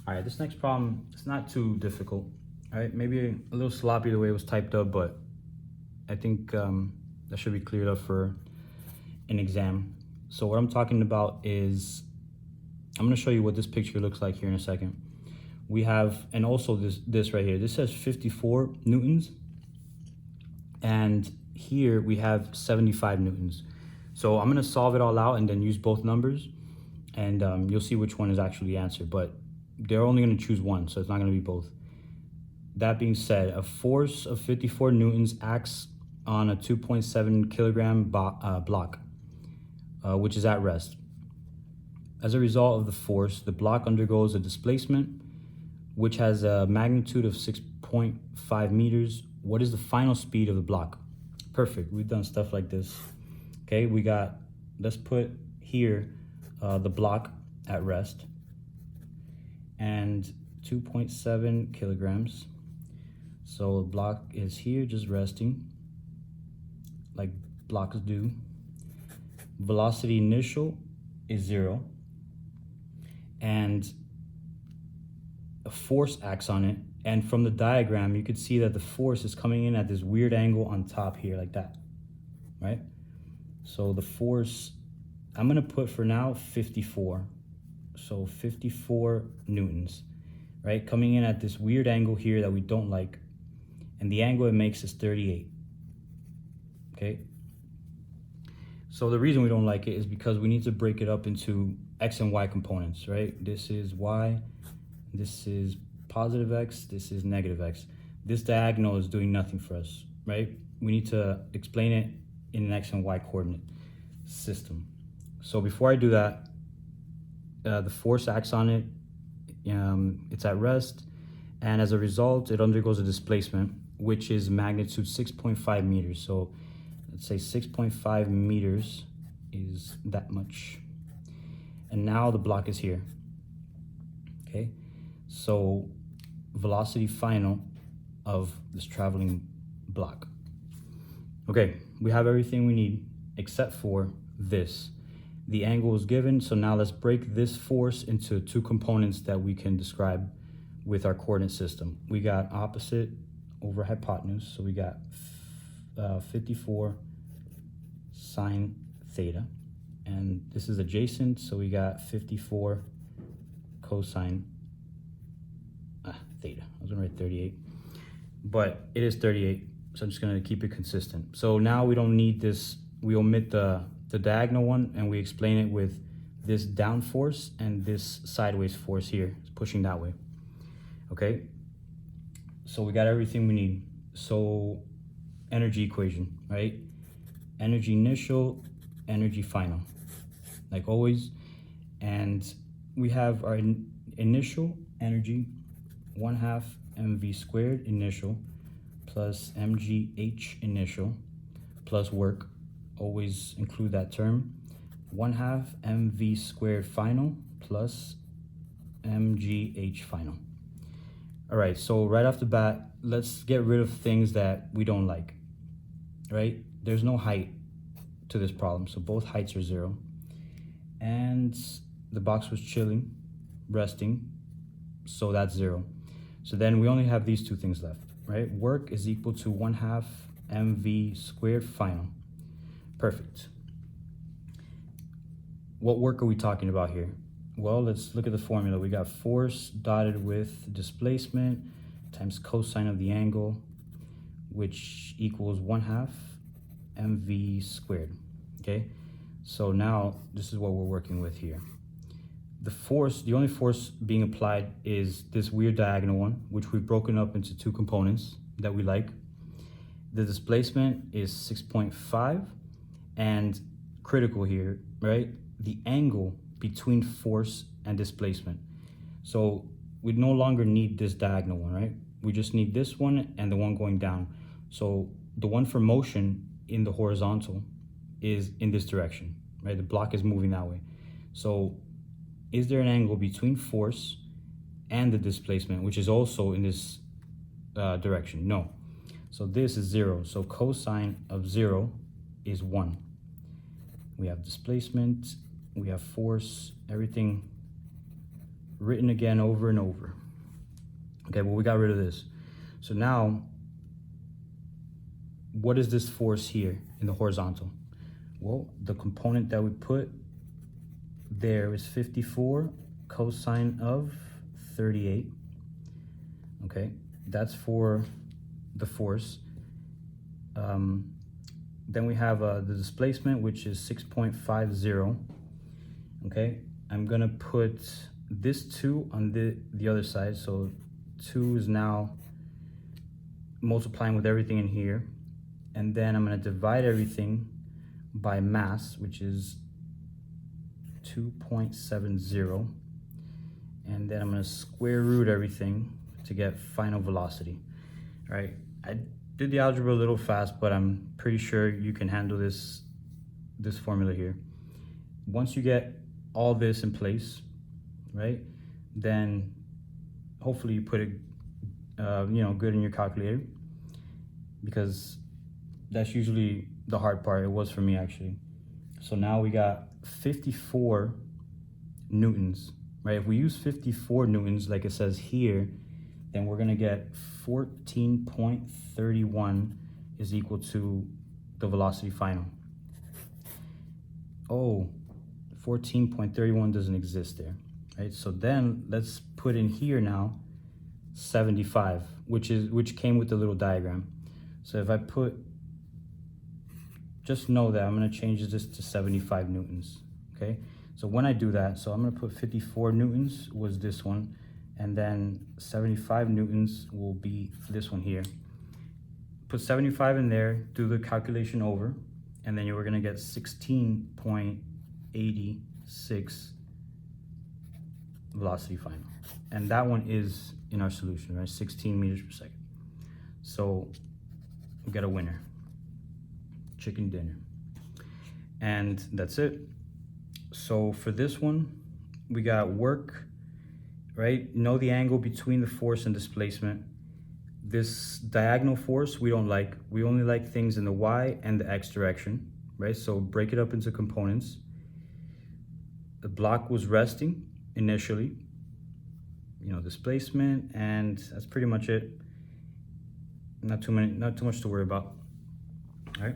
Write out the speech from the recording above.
All right, this next problem, it's not too difficult. All right, maybe a little sloppy the way it was typed up, but I think that should be cleared up for an exam. So what I'm talking about is, I'm gonna show you what this picture looks like here in a second. We have, and also this right here, this says 54 newtons. And here we have 75 newtons. So I'm gonna solve it all out and then use both numbers, and you'll see which one is actually the answer, but they're only gonna choose one, so it's not gonna be both. That being said, a force of 54 newtons acts on a 2.7 kilogram block, which is at rest. As a result of the force, the block undergoes a displacement, which has a magnitude of 6.5 meters. What is the final speed of the block? Perfect, we've done stuff like this. Okay, we got, let's put here the block at rest, and 2.7 kilograms. So the block is here just resting, like blocks do. Velocity initial is 0, and a force acts on it. And from the diagram, you could see that the force is coming in at this weird angle on top here, like that, right? So the force, I'm gonna put for now 54. So 54 newtons, right? Coming in at this weird angle here that we don't like. And the angle it makes is 38, okay? So the reason we don't like it is because we need to break it up into X and Y components, right? This is Y, this is positive X, this is negative X. This diagonal is doing nothing for us, right? We need to explain it in an X and Y coordinate system. So before I do that, the force acts on it, it's at rest, and as a result, it undergoes a displacement, which is magnitude 6.5 meters. So let's say 6.5 meters is that much. And now the block is here, okay? So velocity final of this traveling block. Okay, we have everything we need except for this. The angle is given, so now let's break this force into two components that we can describe with our coordinate system. We got opposite over hypotenuse, so we got 54 sine theta, and this is adjacent, so we got 54 cosine theta. I was gonna write 38, but it is 38, so I'm just gonna keep it consistent. So now we don't need this, we omit the diagonal one, and we explain it with this down force and this sideways force here, it's pushing that way. Okay, so we got everything we need. So energy equation, right? Energy initial, energy final, like always. And we have our initial energy, 1/2 mv squared initial plus mgh initial plus work. Always include that term. 1/2 mv squared final plus mgh final. All right, so right off the bat, let's get rid of things that we don't like, right? There's no height to this problem, so both heights are 0. And the box was chilling, resting, so that's 0. So then we only have these two things left, right? Work is equal to 1/2 mv squared final. Perfect. What work are we talking about here? Well, let's look at the formula. We got force dotted with displacement times cosine of the angle, which equals 1/2 mv squared, okay? So now this is what we're working with here. The force, the only force being applied is this weird diagonal one, which we've broken up into two components that we like. The displacement is 6.5, and critical here, right? The angle between force and displacement. So we no longer need this diagonal one, right? We just need this one and the one going down. So the one for motion in the horizontal is in this direction, right? The block is moving that way. So is there an angle between force and the displacement, which is also in this direction? No. So this is 0. So cosine of 0 is 1. We have displacement, we have force, everything written again over and over. Okay, well, we got rid of this. So now, what is this force here in the horizontal? Well, the component that we put there is 54 cosine of 38. Okay, that's for the force. Then we have the displacement, which is 6.50. Okay, I'm gonna put this 2 on the other side, so 2 is now multiplying with everything in here, and then I'm gonna divide everything by mass, which is 2.70, and then I'm gonna square root everything to get final velocity. All right, I did the algebra a little fast, but I'm pretty sure you can handle this formula here. Once you get all this in place, right, then hopefully you put it good in your calculator, because that's usually the hard part. It was for me, actually. So now we got 54 newtons, right? If we use 54 newtons like it says here, then we're gonna get 14.31 is equal to the velocity final. Oh, 14.31 doesn't exist there, right? So then let's put in here now 75, which came with the little diagram. So if I just know that I'm gonna change this to 75 newtons, okay? So when I do that, so I'm gonna put 54 newtons was this one, and then 75 newtons will be this one here. Put 75 in there, do the calculation over, and then you're gonna get 16.86 velocity final. And that one is in our solution, right? 16 meters per second. So we got a winner. Chicken dinner. And that's it. So for this one, we got work, right? Know the angle between the force and displacement. This diagonal force we don't like. We only like things in the y and the x direction, right? So break it up into components. The block was resting initially, displacement, and that's pretty much it. Not too much to worry about. All right.